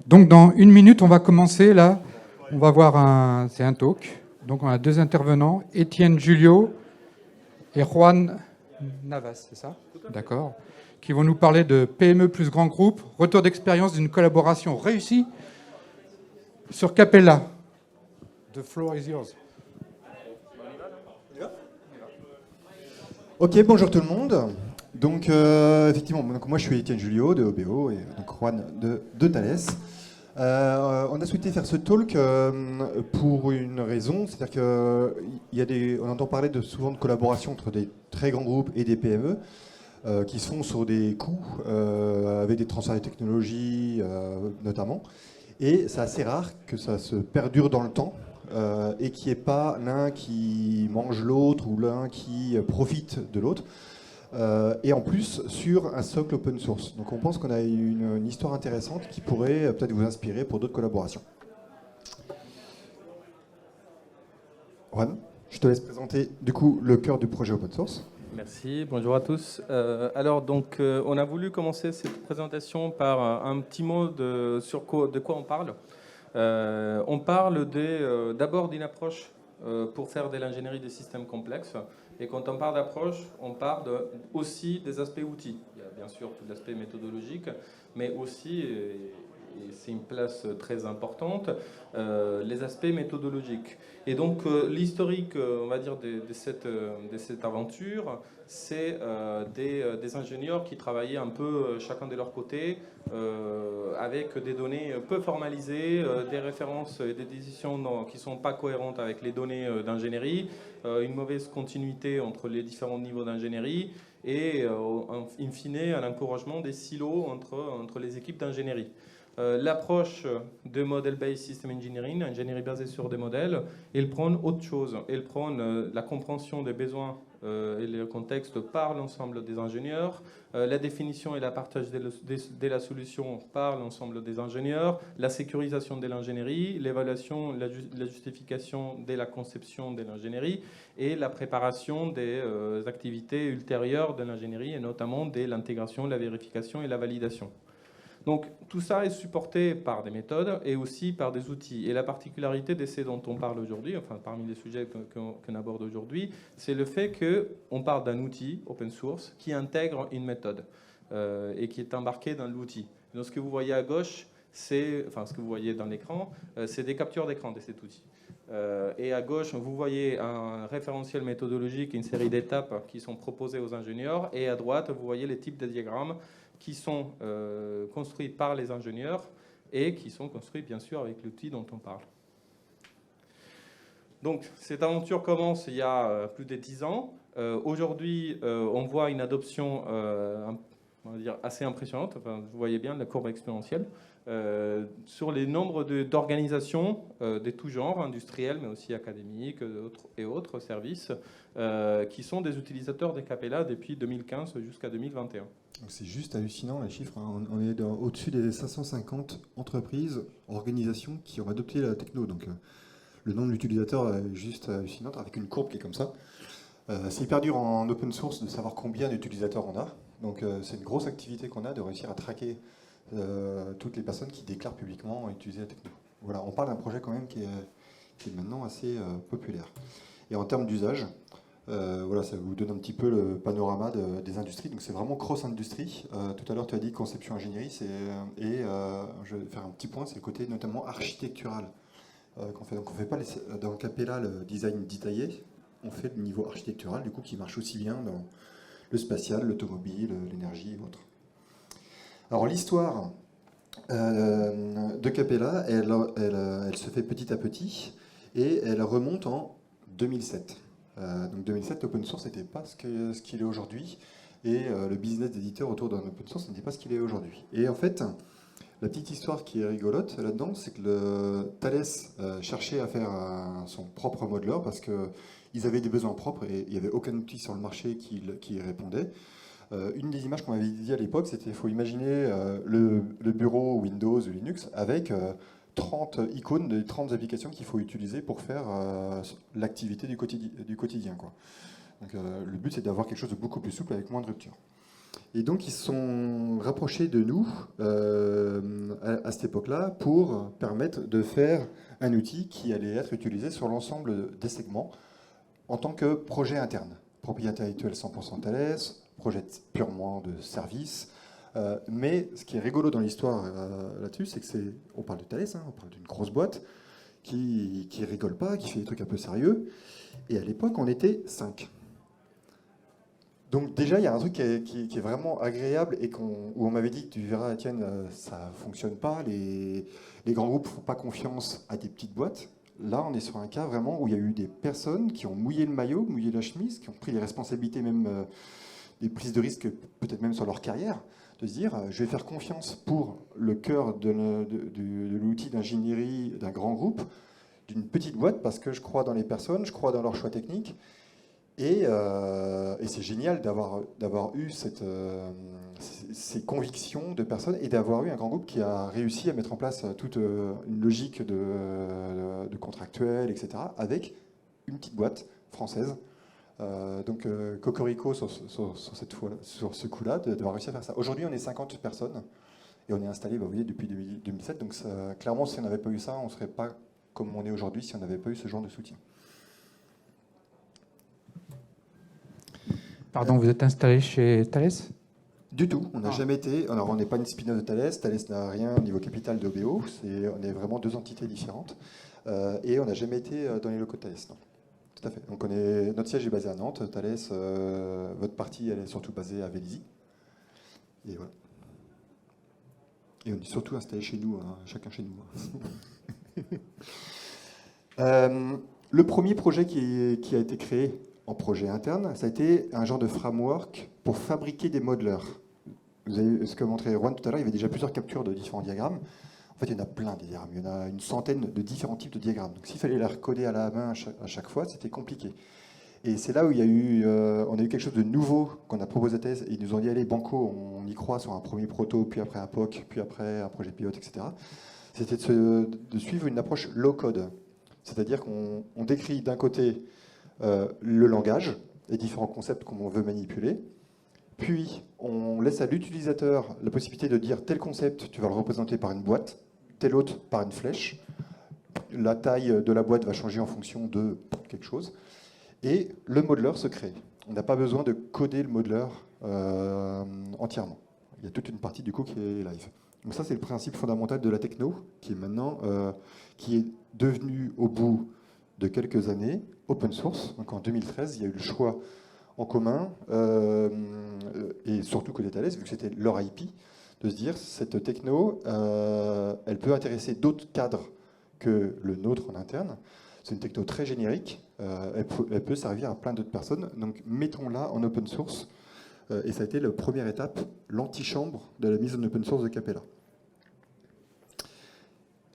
Donc dans une minute, on va commencer là. On va voir c'est un talk. Donc on a deux intervenants, Étienne Julio et Juan Navas, c'est ça? D'accord. Qui vont nous parler de PME plus grand groupe, retour d'expérience d'une collaboration réussie sur Capella. The floor is yours. Ok, bonjour tout le monde. Donc, effectivement, moi je suis Étienne Julio de OBO et donc Juan de Thales. On a souhaité faire ce talk pour une raison, c'est-à-dire qu'on entend parler souvent de collaboration entre des très grands groupes et des PME qui se font sur des coûts avec des transferts de technologie notamment. Et c'est assez rare que ça se perdure dans le temps. Et qu'il n'y ait pas l'un qui mange l'autre ou l'un qui profite de l'autre. Et en plus, sur un socle open source. Donc on pense qu'on a une histoire intéressante qui pourrait peut-être vous inspirer pour d'autres collaborations. Juan, je te laisse présenter du coup le cœur du projet open source. Merci, bonjour à tous. On a voulu commencer cette présentation par un petit mot de quoi on parle. On parle d'abord d'une approche pour faire de l'ingénierie des systèmes complexes. Et quand on parle d'approche, on parle aussi des aspects outils. Il y a bien sûr tout l'aspect méthodologique, mais aussi, et c'est une place très importante, les aspects méthodologiques. Et donc l'historique, on va dire, de cette aventure, c'est des ingénieurs qui travaillaient un peu chacun de leur côté, avec des données peu formalisées, des références et des décisions qui ne sont pas cohérentes avec les données d'ingénierie, une mauvaise continuité entre les différents niveaux d'ingénierie et, in fine, un encouragement des silos entre les équipes d'ingénierie. L'approche de Model-Based System Engineering, ingénierie basée sur des modèles, elle prend autre chose. Elle prend la compréhension des besoins et le contexte par l'ensemble des ingénieurs, la définition et la partage de la solution par l'ensemble des ingénieurs, la sécurisation de l'ingénierie, l'évaluation, la justification de la conception de l'ingénierie et la préparation des activités ultérieures de l'ingénierie et notamment de l'intégration, la vérification et la validation. Donc tout ça est supporté par des méthodes et aussi par des outils. Et la particularité de ces dont on parle aujourd'hui, enfin parmi les sujets qu'on aborde aujourd'hui, c'est le fait qu'on parle d'un outil open source qui intègre une méthode et qui est embarqué dans l'outil. Donc ce que vous voyez à gauche, ce que vous voyez dans l'écran, c'est des captures d'écran de cet outil. Et à gauche, vous voyez un référentiel méthodologique, une série d'étapes qui sont proposées aux ingénieurs. Et à droite, vous voyez les types de diagrammes qui sont construits par les ingénieurs et qui sont construits bien sûr avec l'outil dont on parle. Donc cette aventure commence il y a plus de 10 ans. Aujourd'hui, on voit une adoption on va dire assez impressionnante. Enfin, vous voyez bien la courbe exponentielle sur les nombres d'organisations de tout genre, industrielles mais aussi académiques et autres services, qui sont des utilisateurs des Capella depuis 2015 jusqu'à 2021. C'est juste hallucinant les chiffres. On est au-dessus des 550 entreprises, organisations qui ont adopté la techno. Donc le nombre d'utilisateurs est juste hallucinant avec une courbe qui est comme ça. C'est hyper dur en open source de savoir combien d'utilisateurs on a. Donc c'est une grosse activité qu'on a de réussir à traquer toutes les personnes qui déclarent publiquement utiliser la techno. Voilà, on parle d'un projet quand même qui est maintenant assez populaire. Et en termes d'usage, voilà, ça vous donne un petit peu le panorama des industries. Donc c'est vraiment cross-industrie. Tout à l'heure, tu as dit conception ingénierie. Je vais faire un petit point, c'est le côté notamment architectural qu'on fait. Donc on ne fait pas dans Capella le design détaillé, on fait le niveau architectural, du coup, qui marche aussi bien dans le spatial, l'automobile, l'énergie et autres. Alors l'histoire de Capella, elle se fait petit à petit et elle remonte en 2007. Donc 2007, l'open source n'était pas ce qu'il est aujourd'hui et le business d'éditeur autour d'un open source n'était pas ce qu'il est aujourd'hui. Et en fait, la petite histoire qui est rigolote là-dedans, c'est que Thales cherchait à faire son propre modeler parce qu'ils avaient des besoins propres et il n'y avait aucun outil sur le marché qui y répondait. Une des images qu'on m'avait dit à l'époque, c'était qu'il faut imaginer le bureau Windows ou Linux avec 30 icônes de 30 applications qu'il faut utiliser pour faire l'activité du quotidien, quoi. Donc, le but, c'est d'avoir quelque chose de beaucoup plus souple avec moins de ruptures. Et donc, ils se sont rapprochés de nous à à cette époque-là pour permettre de faire un outil qui allait être utilisé sur l'ensemble des segments en tant que projet interne. Propriété intellectuelle 100% Thales, projet purement de service. Mais ce qui est rigolo dans l'histoire là-dessus, c'est que on parle de Thales, hein, on parle d'une grosse boîte qui rigole pas, qui fait des trucs un peu sérieux. Et à l'époque, on était 5. Donc déjà, il y a un truc qui est vraiment agréable et où on m'avait dit, tu verras, Étienne, ça fonctionne pas, les grands groupes font pas confiance à des petites boîtes. Là, on est sur un cas vraiment où il y a eu des personnes qui ont mouillé le maillot, mouillé la chemise, qui ont pris les responsabilités, même des prises de risques, peut-être même sur leur carrière, de se dire, je vais faire confiance pour le cœur de l'outil d'ingénierie d'un grand groupe, d'une petite boîte, parce que je crois dans les personnes, je crois dans leurs choix techniques. Et c'est génial d'avoir eu ces convictions de personnes et d'avoir eu un grand groupe qui a réussi à mettre en place toute une logique de contractuel, etc., avec une petite boîte française. Donc Cocorico sur ce coup-là, d'avoir réussi à faire ça. Aujourd'hui, on est 50 personnes et on est installé, vous voyez, depuis 2007. Donc clairement, si on n'avait pas eu ça, on ne serait pas comme on est aujourd'hui si on n'avait pas eu ce genre de soutien. Pardon, vous êtes installé chez Thales? Du tout, on n'a jamais été. Alors, on n'est pas une spin-off de Thales. Thales n'a rien au niveau capital d'OBO. On est vraiment deux entités différentes. Et on n'a jamais été dans les locaux de Thales, non. Tout à fait. Donc, notre siège est basé à Nantes. Thales, votre partie, elle est surtout basée à Vélizy. Et voilà. Et on est surtout installé chez nous, hein, chacun chez nous. Le premier projet qui a été créé en projet interne, ça a été un genre de framework pour fabriquer des modelers. Vous avez ce que montrait Juan tout à l'heure, il y avait déjà plusieurs captures de différents diagrammes. En fait, il y en a plein des diagrammes, il y en a une centaine de différents types de diagrammes. Donc s'il fallait les recoder à la main à chaque fois, c'était compliqué. Et c'est là où on a eu quelque chose de nouveau qu'on a proposé à Thales, et ils nous ont dit, allez, banco, on y croit sur un premier proto, puis après un POC, puis après un projet pilote, etc. C'était de suivre une approche low-code. C'est-à-dire qu'on décrit d'un côté le langage, les différents concepts qu'on veut manipuler, puis on laisse à l'utilisateur la possibilité de dire tel concept, tu vas le représenter par une boîte, tel autre par une flèche, la taille de la boîte va changer en fonction de quelque chose, et le modeler se crée. On n'a pas besoin de coder le modeler entièrement. Il y a toute une partie du coup qui est live. Donc ça, c'est le principe fondamental de la techno, qui est maintenant, qui est devenu au bout de quelques années open source. Donc en 2013, il y a eu le choix en commun, et surtout côté Thales, vu que c'était leur IP, de se dire cette techno, elle peut intéresser d'autres cadres que le nôtre en interne. C'est une techno très générique, elle peut servir à plein d'autres personnes. Donc mettons-la en open source. Et ça a été la première étape, l'antichambre de la mise en open source de Capella.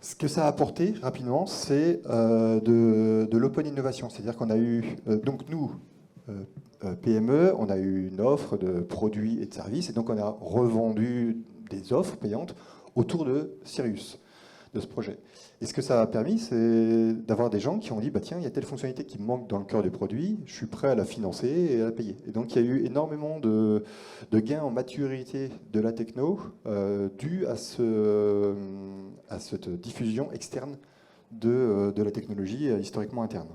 Ce que ça a apporté rapidement, c'est de l'open innovation. C'est-à-dire qu'on a eu, donc nous, PME, on a eu une offre de produits et de services, et donc on a revendu des offres payantes autour de Sirius, de ce projet. Et ce que ça a permis, c'est d'avoir des gens qui ont dit, bah tiens, il y a telle fonctionnalité qui me manque dans le cœur du produit, je suis prêt à la financer et à la payer. Et donc il y a eu énormément de gains en maturité de la techno dû à cette diffusion externe de la technologie historiquement interne.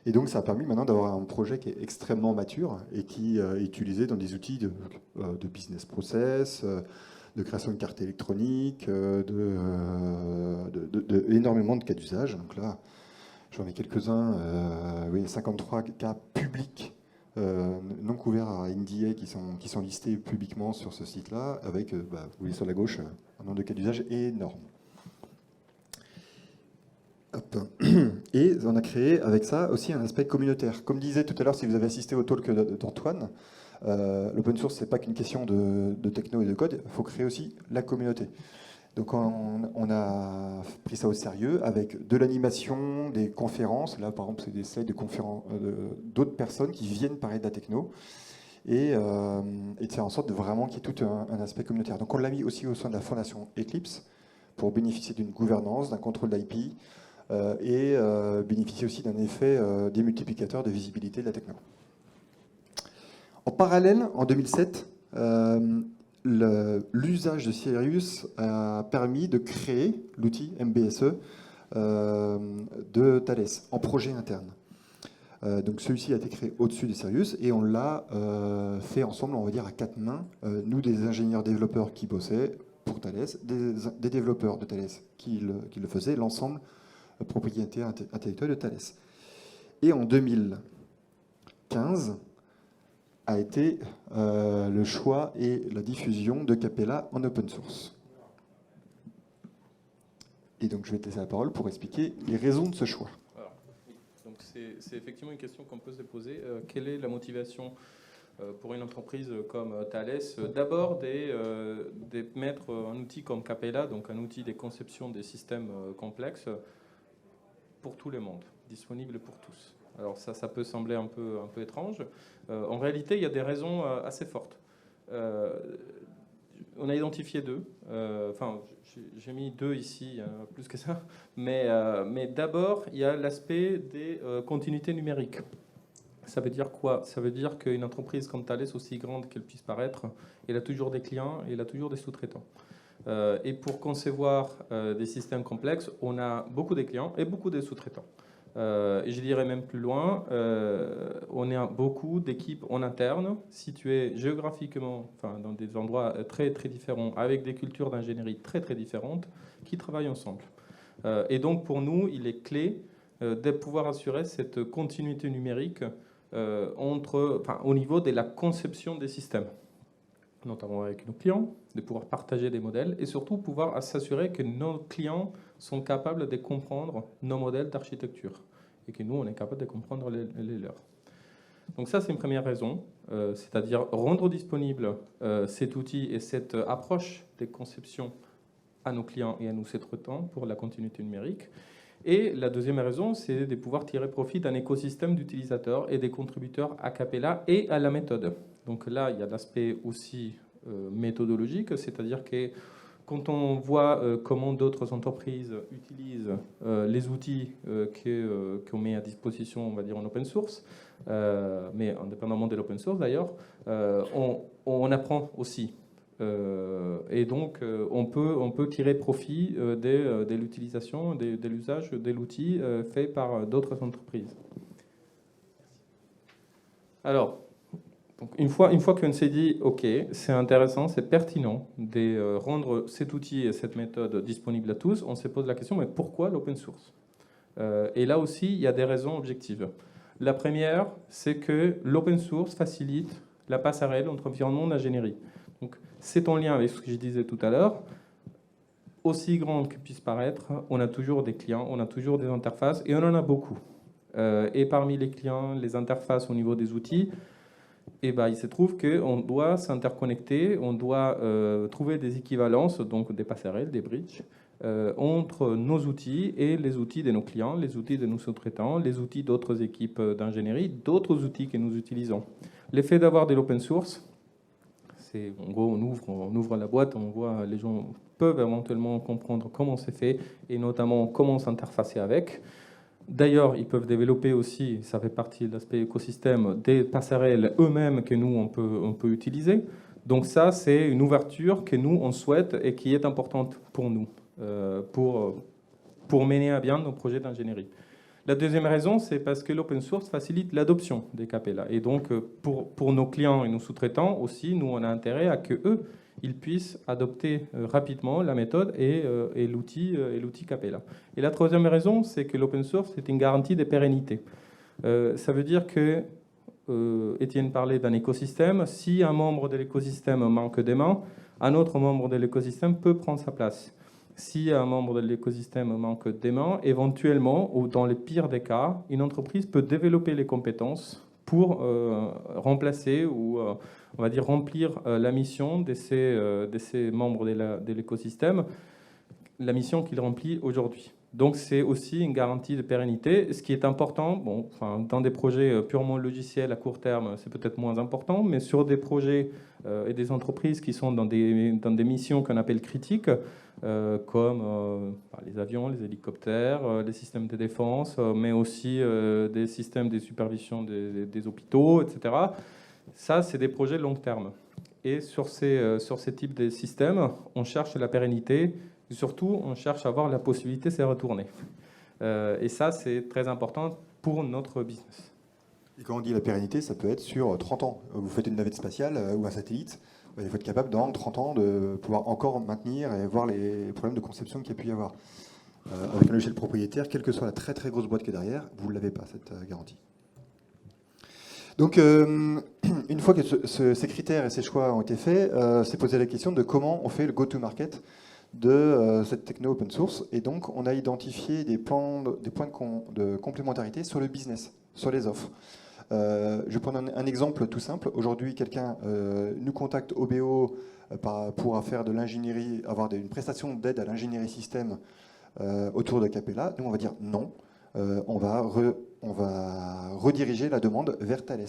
Et donc ça a permis maintenant d'avoir un projet qui est extrêmement mature et qui est utilisé dans des outils de business process, de création de cartes électroniques, énormément de cas d'usage. Donc là, j'en ai quelques-uns, oui, 53 cas publics non couverts à NDA qui sont listés publiquement sur ce site-là, avec, vous voyez sur la gauche, un nombre de cas d'usage énorme. Hop. Et on a créé avec ça aussi un aspect communautaire. Comme disait tout à l'heure, si vous avez assisté au talk d'Antoine, l'open source, c'est pas qu'une question de techno et de code, il faut créer aussi la communauté. Donc on a pris ça au sérieux avec de l'animation, des conférences. Là, par exemple, c'est des slides de conférences d'autres personnes qui viennent parler de la techno et de faire en sorte de vraiment qu'il y ait tout un aspect communautaire. Donc on l'a mis aussi au sein de la fondation Eclipse pour bénéficier d'une gouvernance, d'un contrôle d'IP et bénéficier aussi d'un effet démultiplicateur de visibilité de la techno. En parallèle, en 2007, l'usage de Sirius a permis de créer l'outil MBSE de Thales en projet interne. Donc celui-ci a été créé au-dessus de Sirius et on l'a fait ensemble, on va dire à 4 mains. Nous, des ingénieurs développeurs qui bossaient pour Thales, des développeurs de Thales qui le faisaient, l'ensemble propriété intellectuelle de Thales. Et en 2015 a été le choix et la diffusion de Capella en open source. Et donc je vais te laisser la parole pour expliquer les raisons de ce choix. Donc c'est effectivement une question qu'on peut se poser. Quelle est la motivation pour une entreprise comme Thales d'abord de mettre un outil comme Capella, donc un outil de conception des systèmes complexes pour tout le monde, disponible pour tous. Alors ça peut sembler un peu étrange. En réalité, il y a des raisons assez fortes. On a identifié deux. Enfin, j'ai mis deux ici, plus que ça. Mais d'abord, il y a l'aspect des continuités numériques. Ça veut dire quoi? Ça veut dire qu'une entreprise comme Thales, aussi grande qu'elle puisse paraître, elle a toujours des clients et elle a toujours des sous-traitants. Et pour concevoir des systèmes complexes, on a beaucoup de clients et beaucoup de sous-traitants. Et je dirais même plus loin, on a beaucoup d'équipes en interne, situées géographiquement, enfin, dans des endroits très, très différents, avec des cultures d'ingénierie très, très différentes, qui travaillent ensemble. Et donc, pour nous, il est clé de pouvoir assurer cette continuité numérique au niveau de la conception des systèmes, notamment avec nos clients, de pouvoir partager des modèles et surtout pouvoir s'assurer que nos clients sont capables de comprendre nos modèles d'architecture et que nous, on est capable de comprendre les leurs. Donc ça, c'est une première raison, c'est-à-dire rendre disponible cet outil et cette approche de conception à nos clients et à nos sous-traitants pour la continuité numérique. Et la deuxième raison, c'est de pouvoir tirer profit d'un écosystème d'utilisateurs et des contributeurs à Capella et à la méthode. Donc là, il y a l'aspect aussi méthodologique, c'est-à-dire que quand on voit comment d'autres entreprises utilisent les outils qu'on met à disposition, on va dire en open source, mais indépendamment de l'open source d'ailleurs, on apprend aussi. Et donc, on peut tirer profit de l'utilisation, de l'usage de l'outil fait par d'autres entreprises. Alors, donc une fois qu'on s'est dit, OK, c'est intéressant, c'est pertinent de rendre cet outil et cette méthode disponible à tous, on se pose la question, mais pourquoi l'open source? Et là aussi, il y a des raisons objectives. La première, c'est que l'open source facilite la passerelle entre environnement d'ingénierie. Donc, c'est en lien avec ce que je disais tout à l'heure. Aussi grande que puisse paraître, on a toujours des clients, on a toujours des interfaces, et on en a beaucoup. Et parmi les clients, les interfaces au niveau des outils, et ben, il se trouve qu'on doit s'interconnecter, on doit trouver des équivalences, donc des passerelles, des bridges, entre nos outils et les outils de nos clients, les outils de nos sous-traitants, les outils d'autres équipes d'ingénierie, d'autres outils que nous utilisons. L'effet d'avoir de l'open source, c'est en gros on ouvre la boîte, on voit les gens peuvent éventuellement comprendre comment c'est fait et notamment comment s'interfacer avec. D'ailleurs, ils peuvent développer aussi, ça fait partie de l'aspect écosystème, des passerelles eux-mêmes que nous, on peut utiliser. Donc ça, c'est une ouverture que nous, on souhaite et qui est importante pour nous, pour mener à bien nos projets d'ingénierie. La deuxième raison, c'est parce que l'open source facilite l'adoption des Capella. Et donc, pour nos clients et nos sous-traitants aussi, nous, on a intérêt à qu'eux, ils puissent adopter rapidement la méthode et l'outil Capella. Et la troisième raison, c'est que l'open source est une garantie de pérennité. Ça veut dire que, Étienne parlait d'un écosystème, si un membre de l'écosystème manque des mains, un autre membre de l'écosystème peut prendre sa place. Si un membre de l'écosystème manque des mains, éventuellement, ou dans les pires des cas, une entreprise peut développer les compétences pour remplacer ou, on va dire, remplir la mission de ces membres de l'écosystème, la mission qu'il remplit aujourd'hui. Donc c'est aussi une garantie de pérennité. Ce qui est important, bon, enfin, dans des projets purement logiciels à court terme, c'est peut-être moins important, mais sur des projets et des entreprises qui sont dans des missions qu'on appelle critiques, comme les avions, les hélicoptères, les systèmes de défense, mais aussi des systèmes de supervision des hôpitaux, etc. Ça, c'est des projets long terme. Et sur ces types de systèmes, on cherche la pérennité. Et surtout, on cherche à avoir la possibilité de se retourner. Et ça, c'est très important pour notre business. Et quand on dit la pérennité, ça peut être sur 30 ans. Vous faites une navette spatiale ou un satellite, il faut être capable dans 30 ans de pouvoir encore maintenir et voir les problèmes de conception qu'il y a pu y avoir. Avec un logiciel propriétaire, quelle que soit la très très grosse boîte qui est derrière, vous ne l'avez pas, cette garantie. Donc, une fois que ces critères et ces choix ont été faits, c'est posé la question de comment on fait le go-to-market de cette techno open source. Et donc, on a identifié des points de complémentarité sur le business, sur les offres. Je vais prendre un exemple tout simple. Aujourd'hui, quelqu'un nous contacte OBO pour faire de l'ingénierie, avoir une prestation d'aide à l'ingénierie système autour de Capella. Nous, on va dire non. On va rediriger la demande vers Thales.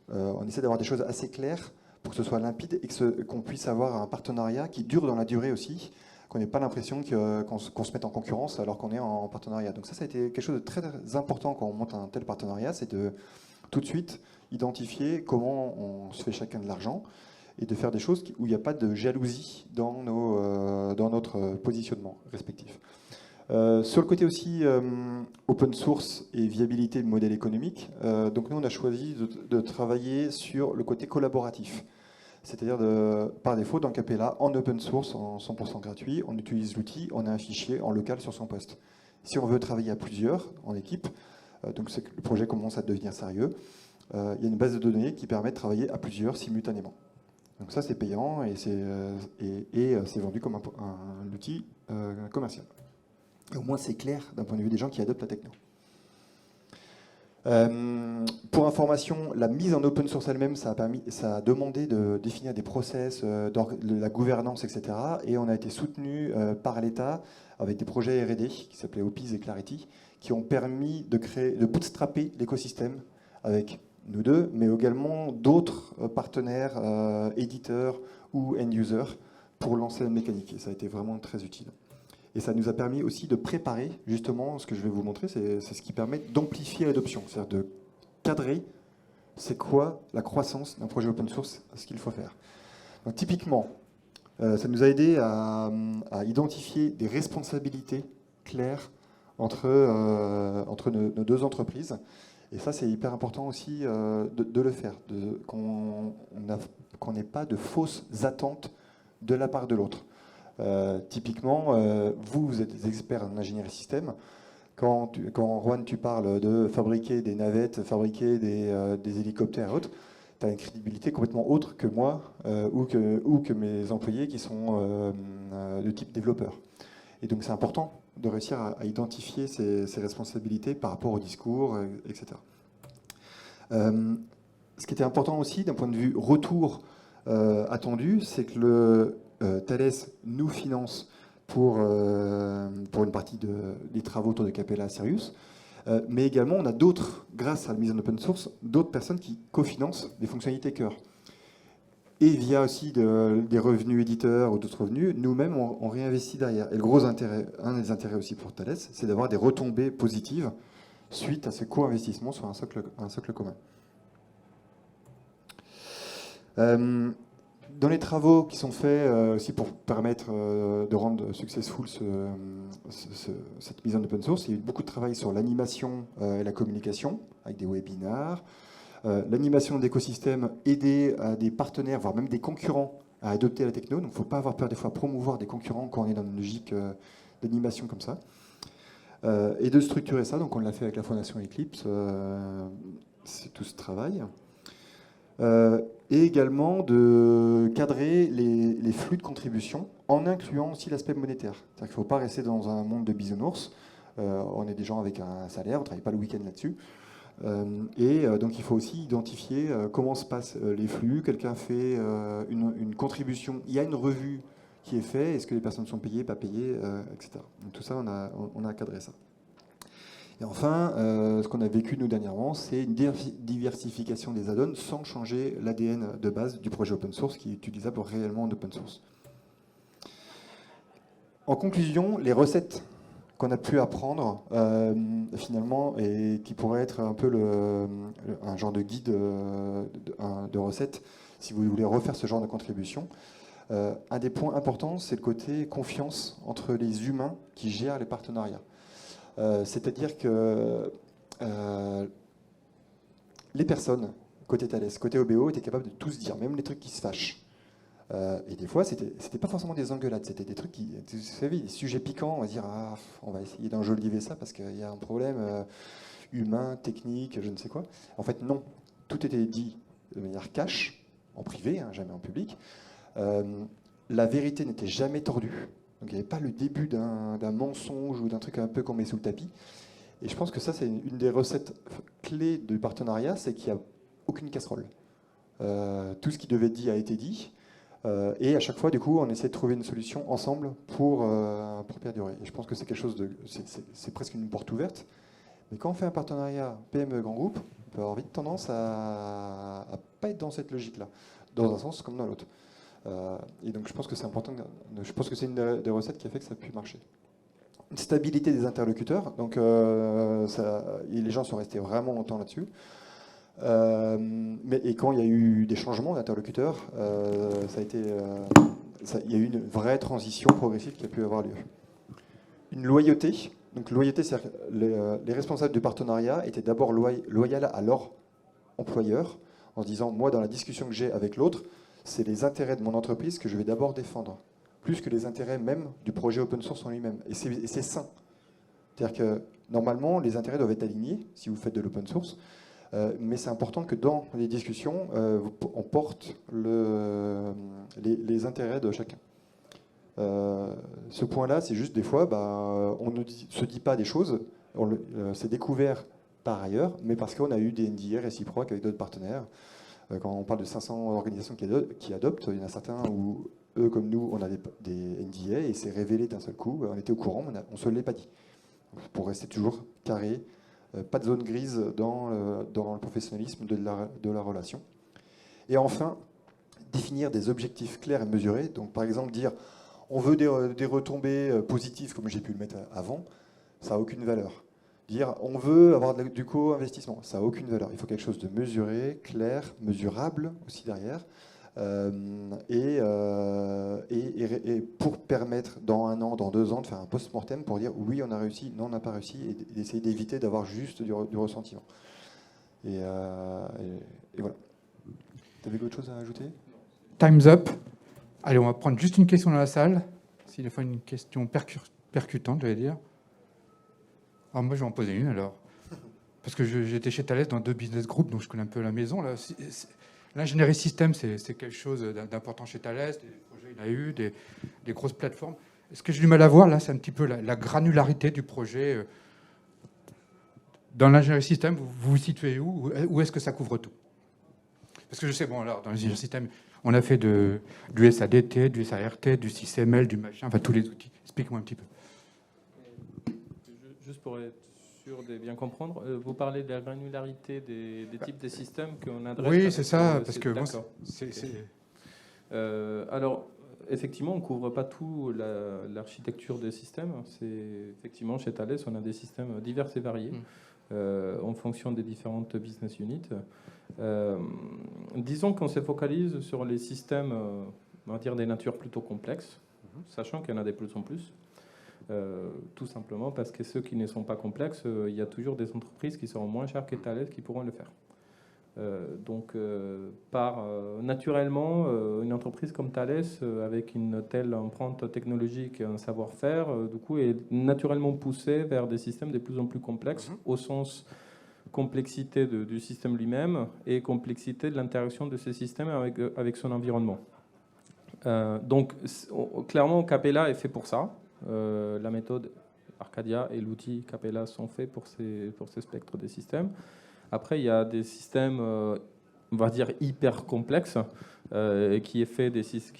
On essaie d'avoir des choses assez claires pour que ce soit limpide et qu'on puisse avoir un partenariat qui dure dans la durée aussi, qu'on n'ait pas l'impression qu'on se mette en concurrence alors qu'on est en partenariat. Donc ça a été quelque chose de très important quand on monte un tel partenariat, c'est de tout de suite identifier comment on se fait chacun de l'argent et de faire des choses où il n'y a pas de jalousie dans notre positionnement respectif. Sur le côté aussi open source et viabilité de modèle économique, donc nous on a choisi de travailler sur le côté collaboratif. C'est-à-dire par défaut dans Capella, en open source, en 100% gratuit, on utilise l'outil, on a un fichier en local sur son poste. Si on veut travailler à plusieurs, en équipe, donc le projet commence à devenir sérieux, il y a une base de données qui permet de travailler à plusieurs simultanément. Donc ça c'est payant et c'est vendu comme un outil commercial. Et au moins c'est clair d'un point de vue des gens qui adoptent la techno. Pour information, la mise en open source elle-même, ça a demandé de définir des process, de la gouvernance, etc. Et on a été soutenu par l'État avec des projets R&D qui s'appelaient OPIS et Clarity, qui ont permis de bootstrapper l'écosystème avec nous deux, mais également d'autres partenaires, éditeurs ou end-users pour lancer la mécanique. Et ça a été vraiment très utile. Et ça nous a permis aussi de préparer, justement, ce que je vais vous montrer, c'est ce qui permet d'amplifier l'adoption, c'est-à-dire de cadrer c'est quoi la croissance d'un projet open source, ce qu'il faut faire. Donc, typiquement, ça nous a aidé à identifier des responsabilités claires entre nos deux entreprises. Et ça, c'est hyper important aussi de le faire, qu'on n'ait pas de fausses attentes de la part de l'autre. Typiquement, vous êtes des experts en ingénierie système. Quand Juan, tu parles de fabriquer des navettes, fabriquer des hélicoptères et autres, tu as une crédibilité complètement autre que moi ou que mes employés qui sont de type développeur. Et donc c'est important de réussir à identifier ces responsabilités par rapport au discours, etc. Ce qui était important aussi d'un point de vue retour attendu, c'est que Thales nous finance pour une partie des travaux autour de Capella Sirius, mais également on a d'autres, grâce à la mise en open source, d'autres personnes qui cofinancent des fonctionnalités cœur. Et via aussi des revenus éditeurs ou d'autres revenus, nous-mêmes on réinvestit derrière. Et le gros intérêt, un des intérêts aussi pour Thales, c'est d'avoir des retombées positives suite à ce co-investissement sur un socle commun. Dans les travaux qui sont faits aussi pour permettre de rendre successful cette mise en open source, il y a eu beaucoup de travail sur l'animation et la communication, avec des webinars, l'animation d'écosystèmes, aider à des partenaires, voire même des concurrents à adopter la techno. Donc il ne faut pas avoir peur des fois promouvoir des concurrents quand on est dans une logique d'animation comme ça. Et de structurer ça, donc on l'a fait avec la Fondation Eclipse, c'est tout ce travail. Et également de cadrer les flux de contribution en incluant aussi l'aspect monétaire. C'est-à-dire qu'il ne faut pas rester dans un monde de bisounours. On est des gens avec un salaire, on ne travaille pas le week-end là-dessus. Donc il faut aussi identifier comment se passent les flux. Quelqu'un fait une contribution, il y a une revue qui est faite, est-ce que les personnes sont payées, pas payées, etc. Donc tout ça, on a cadré ça. Et enfin, ce qu'on a vécu nous dernièrement, c'est une diversification des add-ons sans changer l'ADN de base du projet open source qui est utilisable réellement en open source. En conclusion, les recettes qu'on a pu apprendre finalement et qui pourraient être un peu un genre de guide de recettes, si vous voulez refaire ce genre de contribution. Un des points importants, c'est le côté confiance entre les humains qui gèrent les partenariats. C'est-à-dire que les personnes, côté Thales, côté OBO, étaient capables de tout se dire, même les trucs qui se fâchent. Et des fois, c'était pas forcément des engueulades, c'était des trucs qui, vous savez, des sujets piquants, on va dire, ah, on va essayer d'enjoliver ça parce qu'il y a un problème humain, technique, je ne sais quoi. En fait, non. Tout était dit de manière cash, en privé, hein, jamais en public. La vérité n'était jamais tordue. Donc il n'y avait pas le début d'un mensonge ou d'un truc un peu qu'on met sous le tapis. Et je pense que ça, c'est une des recettes clés du partenariat, c'est qu'il n'y a aucune casserole. Tout ce qui devait être dit a été dit. Et à chaque fois, du coup, on essaie de trouver une solution ensemble pour perdurer. Et je pense que c'est quelque chose de... C'est presque une porte ouverte. Mais quand on fait un partenariat PME grand groupe, on peut avoir vite tendance à pas être dans cette logique-là, dans un sens comme dans l'autre. Et donc je pense que c'est important, je pense que c'est une des recettes qui a fait que ça a pu marcher. Une stabilité des interlocuteurs, donc les gens sont restés vraiment longtemps là-dessus. Et quand il y a eu des changements d'interlocuteurs, il y a eu une vraie transition progressive qui a pu avoir lieu. Une loyauté. Donc loyauté, c'est-à-dire que les responsables du partenariat étaient d'abord loyaux à leur employeur, en se disant, moi, dans la discussion que j'ai avec l'autre, c'est les intérêts de mon entreprise que je vais d'abord défendre, plus que les intérêts même du projet open source en lui-même. Et c'est sain. C'est-à-dire que normalement, les intérêts doivent être alignés si vous faites de l'open source, mais c'est important que dans les discussions, on porte les intérêts de chacun. Ce point-là, c'est juste des fois, on ne se dit pas des choses, c'est découvert par ailleurs, mais parce qu'on a eu des NDA réciproques avec d'autres partenaires. Quand on parle de 500 organisations qui adoptent, il y en a certains où, eux comme nous, on a des NDA et c'est révélé d'un seul coup, on était au courant, on ne se l'est pas dit. Pour rester toujours carré, pas de zone grise dans le professionnalisme de la relation. Et enfin, définir des objectifs clairs et mesurés. Donc par exemple dire, on veut des retombées positives comme j'ai pu le mettre avant, ça n'a aucune valeur. Dire on veut avoir du co-investissement, ça n'a aucune valeur. Il faut quelque chose de mesuré, clair, mesurable aussi derrière, et pour permettre dans 1 an, dans 2 ans, de faire un post-mortem pour dire oui on a réussi, non on n'a pas réussi, et d'essayer d'éviter d'avoir juste du ressentiment. Et voilà. Tu avais d'autres choses à ajouter ? Time's up. Allez, on va prendre juste une question dans la salle. S'il faut une question percutante, je vais dire. Alors moi, je vais en poser une alors. Parce que j'étais chez Thales dans 2 business groups, donc je connais un peu la maison. L'ingénierie système, c'est quelque chose d'important chez Thales. Des projets, il y en a eu, des grosses plateformes. Ce que j'ai du mal à voir, là, c'est un petit peu la granularité du projet. Dans l'ingénierie système, vous vous situez où est-ce que ça couvre tout? Parce que je sais, bon, alors, dans l'ingénierie système, on a fait du SADT, du SART, du SysML, du machin, enfin tous les outils. Explique-moi un petit peu. Juste pour être sûr de bien comprendre, vous parlez de la granularité des types de systèmes qu'on adresse. Oui, c'est ça, parce que bon, alors, effectivement, on ne couvre pas tout l'architecture des systèmes. Effectivement, chez Thales, on a des systèmes divers et variés en fonction des différentes business units. Disons qu'on se focalise sur les systèmes, on va dire, des natures plutôt complexes, sachant qu'il y en a de plus en plus. Tout simplement parce que ceux qui ne sont pas complexes, il y a toujours des entreprises qui seront moins chères que Thales qui pourront le faire. Naturellement, une entreprise comme Thales, avec une telle empreinte technologique et un savoir-faire, du coup, est naturellement poussée vers des systèmes de plus en plus complexes, au sens complexité du système lui-même et complexité de l'interaction de ces systèmes avec son environnement. Clairement, Capella est fait pour ça. La méthode Arcadia et l'outil Capella sont faits pour ces spectres des systèmes. Après, il y a des systèmes, on va dire, hyper complexes qui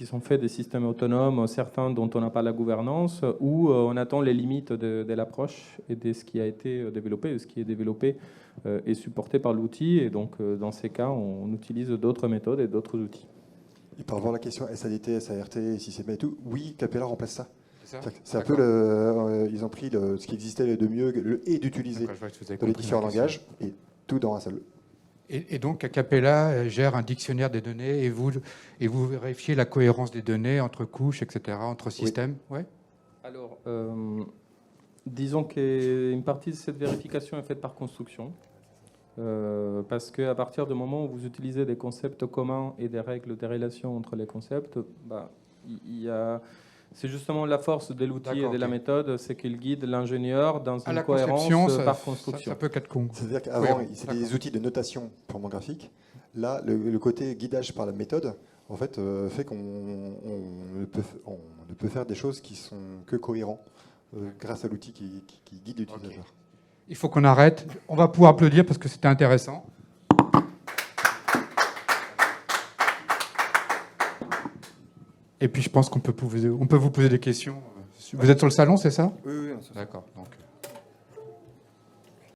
sont faits des systèmes autonomes, certains dont on n'a pas la gouvernance, où on attend les limites de l'approche et de ce qui a été développé. Ce qui est développé est supporté par l'outil. Et donc, dans ces cas, on utilise d'autres méthodes et d'autres outils. Et par rapport à la question SADT, SART, SysML et tout, oui, Capella remplace ça. C'est un peu ils ont pris ce qui existait de mieux et d'utiliser dans les différents langages et tout dans un seul. Et donc, Acapella gère un dictionnaire des données et vous vérifiez la cohérence des données entre couches, etc., entre systèmes. Ouais. Alors, disons qu'une partie de cette vérification est faite par construction. Parce qu'à partir du moment où vous utilisez des concepts communs et des règles des relations entre les concepts, c'est justement la force de l'outil et de la méthode, c'est qu'il guide l'ingénieur dans une cohérence par construction. Ça peut être con. C'est-à-dire qu'avant, c'était des outils de notation purement graphique. Là, le côté guidage par la méthode, en fait, fait qu'on ne peut faire des choses qui sont que cohérents grâce à l'outil qui guide l'utilisateur. Okay. Il faut qu'on arrête. On va pouvoir applaudir parce que c'était intéressant. Et puis je pense qu'on peut vous poser des questions. Vous êtes sur le salon, c'est ça? Oui. D'accord. Donc,